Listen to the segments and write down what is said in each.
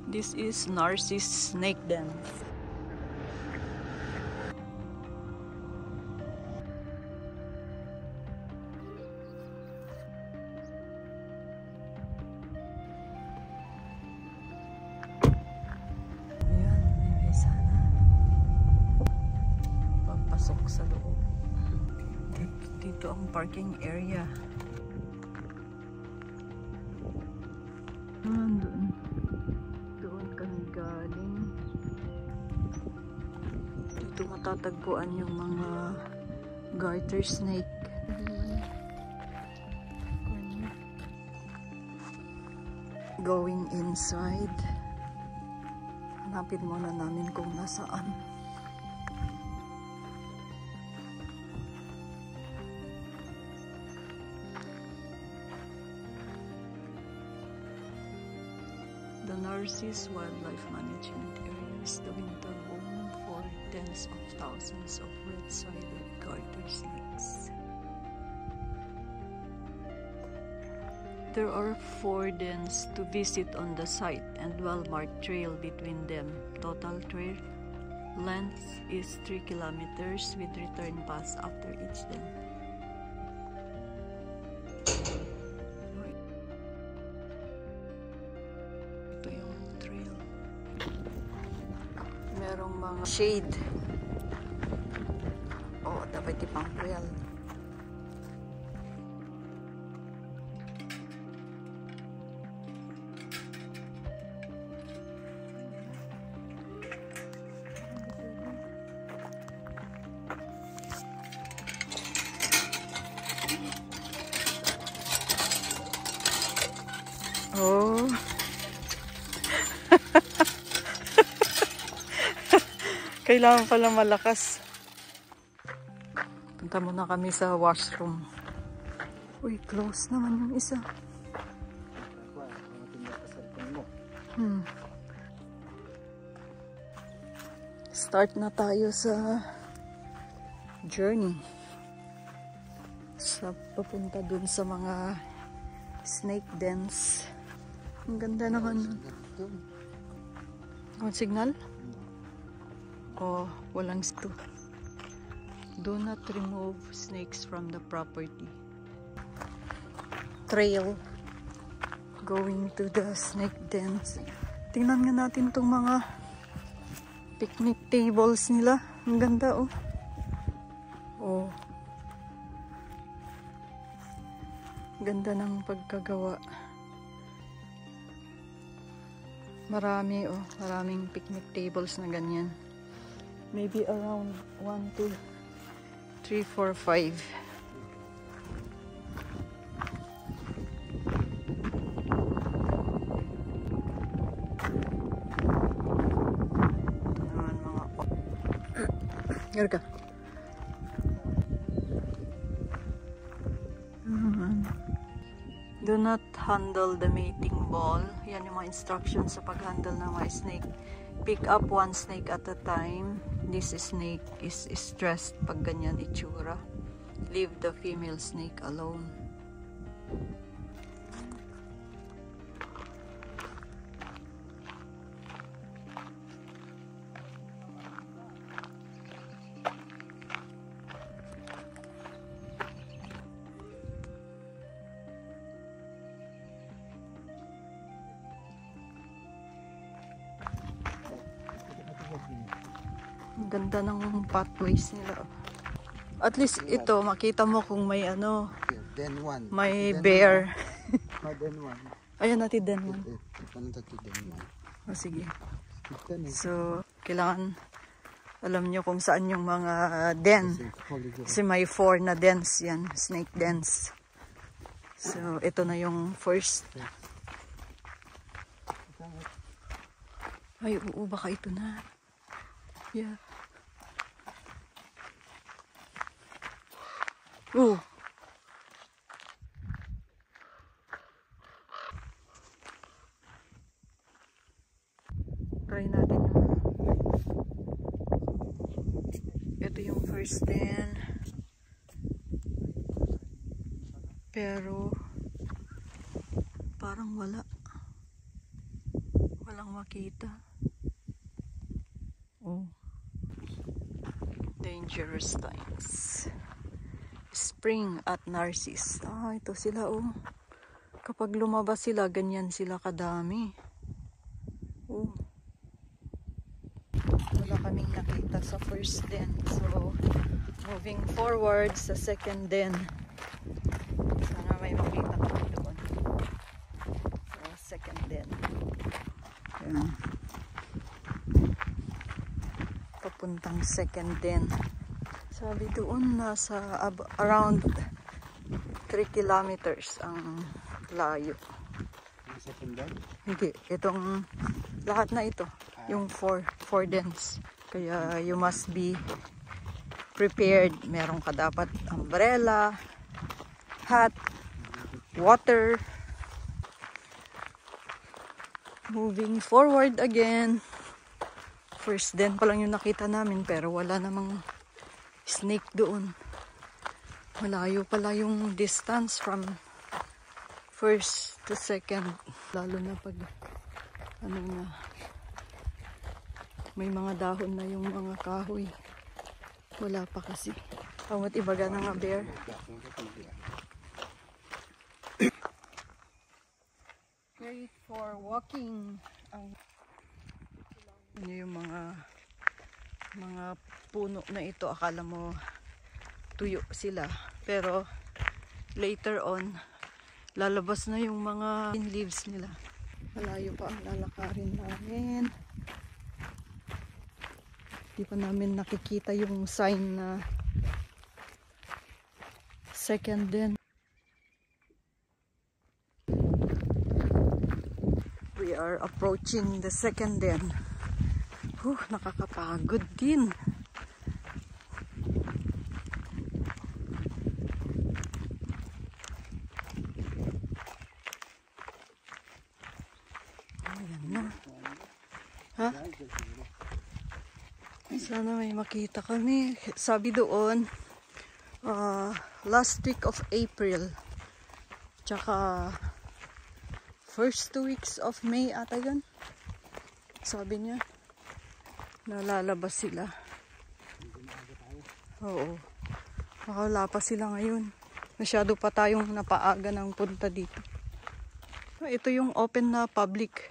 This is Narcissus Snake Den. Ayan, may sana. Papasok sa loob. Dito ang parking area. Doon kami galing. Dito matatagpuan yung mga garter snake. Going inside. Hanapin muna namin kung nasaan. The Narcissus Wildlife Management Area is the winter home for tens of thousands of red-sided garter snakes. There are 4 dens to visit on the site and well-marked trail between them. Total trail length is 3 kilometers with return pass after each den. Ito yung trail. Merong mga shade. Oh, dapat ipang trail. Oh. Kailangan pala malakas. Punta muna kami sa washroom. Uy, close naman yung isa. Start na tayo sa journey. Sa papunta dun sa mga snake dens. Ang ganda naman. Oh, signal? Oh, walang sto. Do not remove snakes from the property. Trail going to the snake dens. Tingnan nga natin tong mga picnic tables nila. Ang ganda, oh. Oh. Ganda ng pagkagawa. Marami, oh. Maraming picnic tables na ganyan. Maybe around 1, 2, 3, 4, 5. Ito naman mga here ka. Do not handle the mating ball. Yan yung mga instructions sa pag-handle ng mga snake. Pick up 1 snake at a time. This snake is stressed pag ganyan itsura. Leave the female snake alone. Ang ganda ng pathways nila. At least ito, makita mo kung may ano, may bear. Ayan natin den 1. Oh, sige. So, kailangan alam nyo kung saan yung mga den. Kasi may 4 na dens yan, snake dens. So, ito na yung first. Ay, oo, baka ito na. Yeah. Oh. Try natin yung ito yung first den. Pero parang wala walang makita. Oh. Dangerous times. Spring at Narcissus. Ah, ito sila oh. Kapag lumabas sila, ganyan sila kadami. Oh. Wala kaming nakita sa first den. So, moving forward sa second den. Sana may makita kami doon. Sa second den. Ayan. Papuntang second den. Sabi doon nasa around 3 kilometers ang layo. Second den? Hindi, itong lahat na ito, yung 4 dens. Kaya you must be prepared. Meron ka dapat umbrella, hat, water. Moving forward again. First den pa lang yung nakita namin pero wala namang snake doon. Malayo pala yung distance from first to second. Lalo na pag ano na may mga dahon na yung mga kahoy. Wala pa kasi. Pamot ibaga na nga bear. Great for walking. Ano yung mga puno na ito, akala mo tuyo sila, pero later on lalabas na yung mga leaves nila. Malayo pa ang lalakarin namin. Di pa namin nakikita yung sign na second den. We are approaching the second den. Nakakapagod din. Ayan na. Ha? Sana may makita kami. Sabi doon, last week of April, tsaka first 2 weeks of May ata yun. Sabi niya, nalalabas sila. Oo. Baka wala pa sila ngayon. Masyado pa tayong napaaga ng punta dito. Ito yung open na public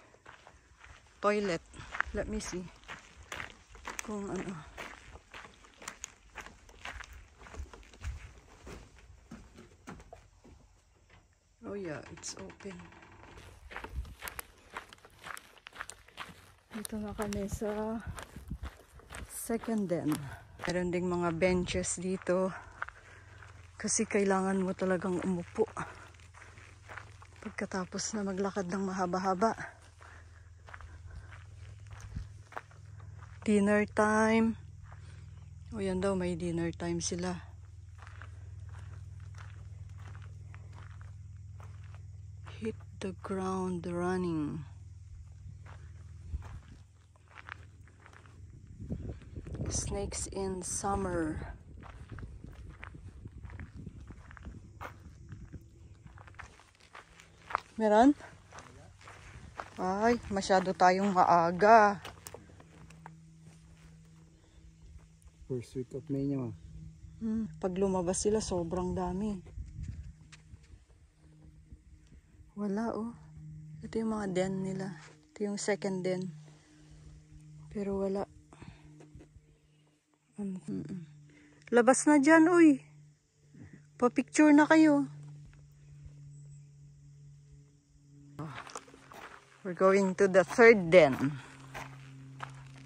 toilet. Let me see. Kung ano. Oh yeah, it's open. Dito na kami sa second den. Meron ding mga benches dito kasi kailangan mo talagang umupo pagkatapos na maglakad ng mahaba-haba. Dinner time. O yan daw, may dinner time sila. Hit the ground running. Snakes in summer. Meron? Ay, masyado tayong maaga. First week of May niya. Pag lumabas sila, sobrang dami. Wala oh. Ito yung mga den nila. Ito yung second den. Pero wala. Labas na dyan, uy. Pa-picture na kayo. We're going to the third den.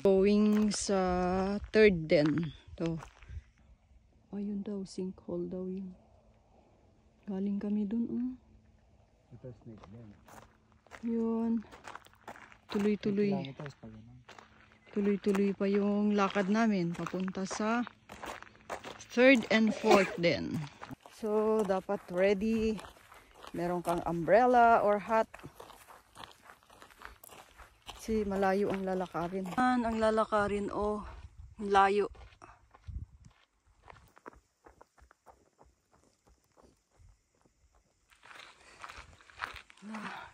Going sa third den. To. Ayun daw, sinkhole daw yun. Galing kami dun, oh. Ito snake den. Yun. Tuloy-tuloy. Tuloy-tuloy pa yung lakad namin papunta sa third and fourth den. So, dapat ready. Meron kang umbrella or hat. Kasi malayo ang lalakarin. Ang lalakarin, oh. Layo.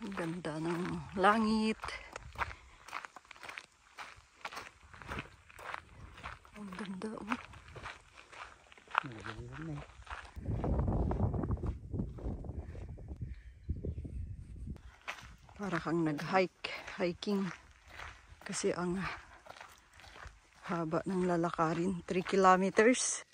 Ang ganda ng langit. ganda. Oh. Nagaliran na eh. Para kang hiking. Kasi ang haba ng lalakarin, 3 kilometers.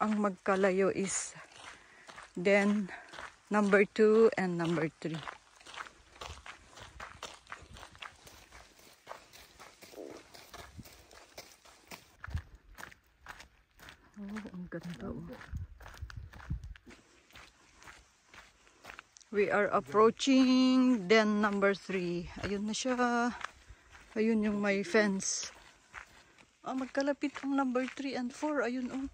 Ang magkalayo is then number 2 and number 3. Oh, ang ganda oh. We are approaching den number 3. Ayun na siya. Ayun yung may fence. Ah, magkalapit ang number 3 and 4. Ayun oh.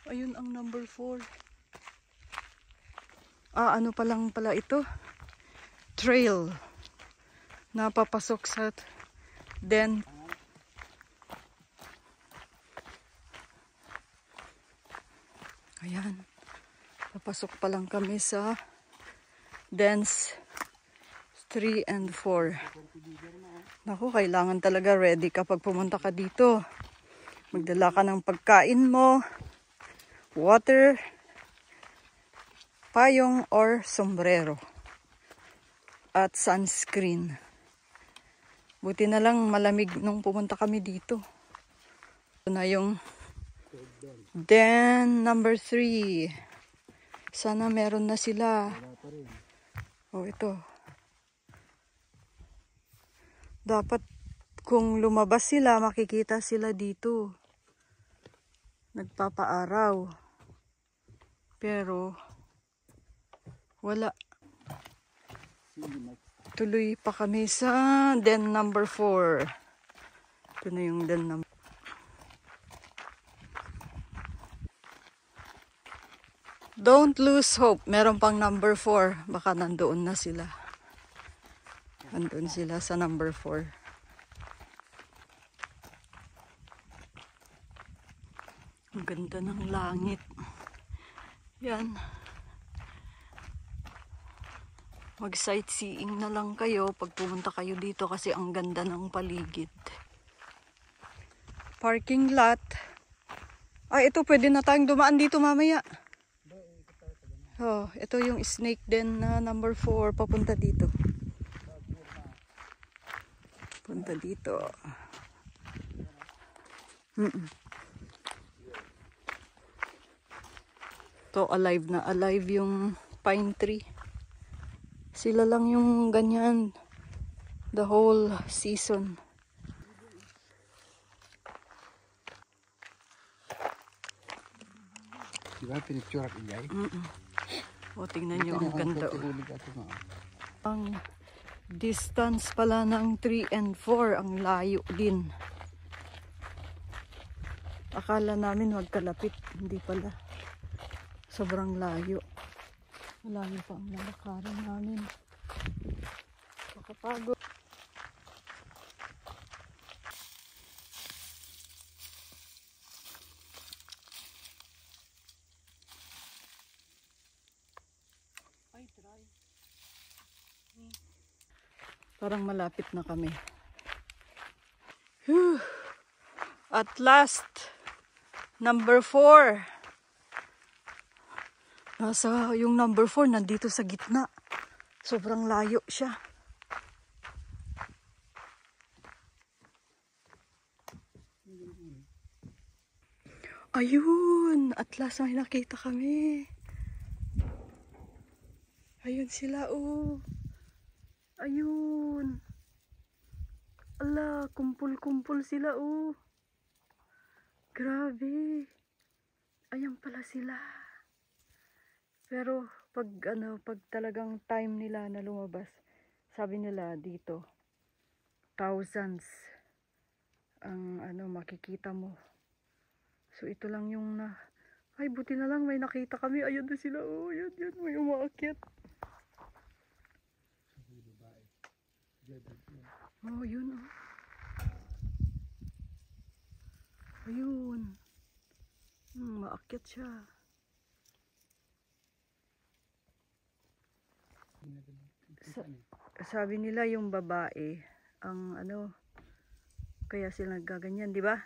Ayun ang number 4. Ah, ano pa lang pala ito? Trail. Napapasok sa den. Ayan. Papasok pa lang kami sa dens 3 and 4. Naku, kailangan talaga ready kapag pumunta ka dito. Magdala ka ng pagkain mo, water, payong or sombrero, at sunscreen. Buti na lang malamig nung pumunta kami dito. Ito na yung den number 3. Sana meron na sila. Oh, ito. Dapat kung lumabas sila, makikita sila dito. Nagpapaaraw. Pero wala. Tuloy pa kami sa den number 4. Ito na yung den number. Don't lose hope. Meron pang number 4. Baka nandoon na sila. Nandoon sila sa number 4. Ang ganda ng langit. Yan. Mag-sightseeing na lang kayo pag pumunta kayo dito kasi ang ganda ng paligid. Parking lot. Ay, ito pwede na tayong dumaan dito mamaya. Oh, ito yung snake den na number 4 papunta dito. Punta dito. To alive na alive yung pine tree. Sila lang yung ganyan the whole season. Diba pinicture at ilay? O, tingnan nyo ang ganda. Ang distance pala ng 3 and 4, ang layo din. Akala namin magkalapit, hindi pala. Sobrang layo. Malayo pa ang lalakarin namin. Makapagod. Parang malapit na kami. Whew. At last, number 4. Nasa yung number 4 nandito sa gitna. Sobrang layo siya. Ayun, at last may nakita kami. Ayun sila oh. Ayun. Ala, kumpul-kumpul sila oh. Grabe. Ayan pala sila. Pero pag talagang time nila na lumabas, sabi nila dito, thousands ang makikita mo. So ito lang yung ay buti na lang may nakita kami. Ayun na sila oh. Yan, may umaakyat. Oh, yun oh. Ayun. Maakyat siya. Sabi nila yung babae, ang ano, kaya sila naggaganyan, di ba?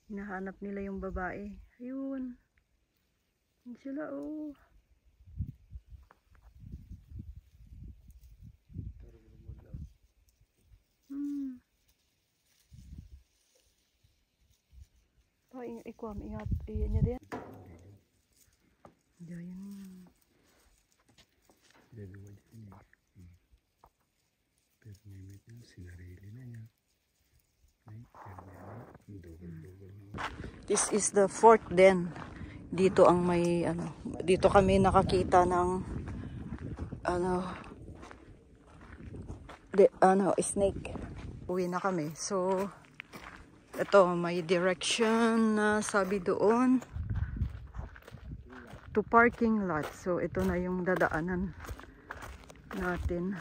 Hinahanap nila yung babae. Ayun. Yan sila, oh. Ikwam, ingat, iyan niya din. Diyan. This is the fourth den. Dito ang may ano, dito kami nakakita ng snake. Uwi na kami. So ito may direction na sabi doon to parking lot. So ito na yung dadaanan natin.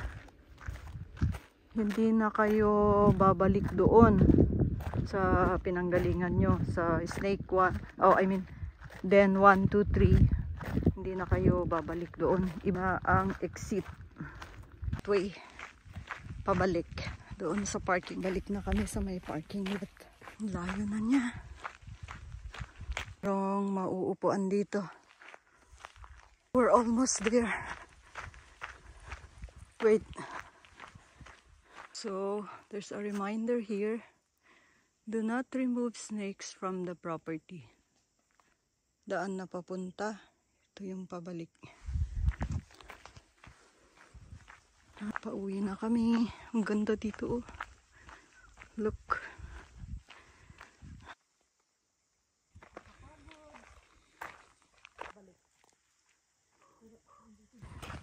Hindi na kayo babalik doon sa pinanggalingan nyo sa snake 1. Oh, I mean den 1, 2, 3. Hindi na kayo babalik doon. Iba ang exit way pabalik doon sa parking. Balik na kami sa may parking lot. Layo na niya. Merong mauupuan dito. We're almost there. Wait. So, there's a reminder here. Do not remove snakes from the property. Daan na papunta. Ito yung pabalik. Pauwi na kami. Ang ganda dito. Oh. Look.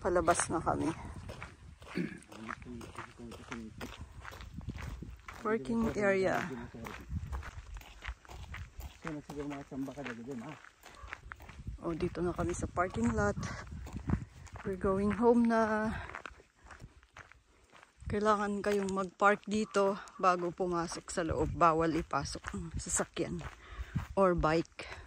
Palabas na kami. Working area. Oh, dito na kami sa parking lot. We're going home na. Kailangan kayong mag-park dito bago pumasok sa loob. Bawal ipasok ang sasakyan or bike.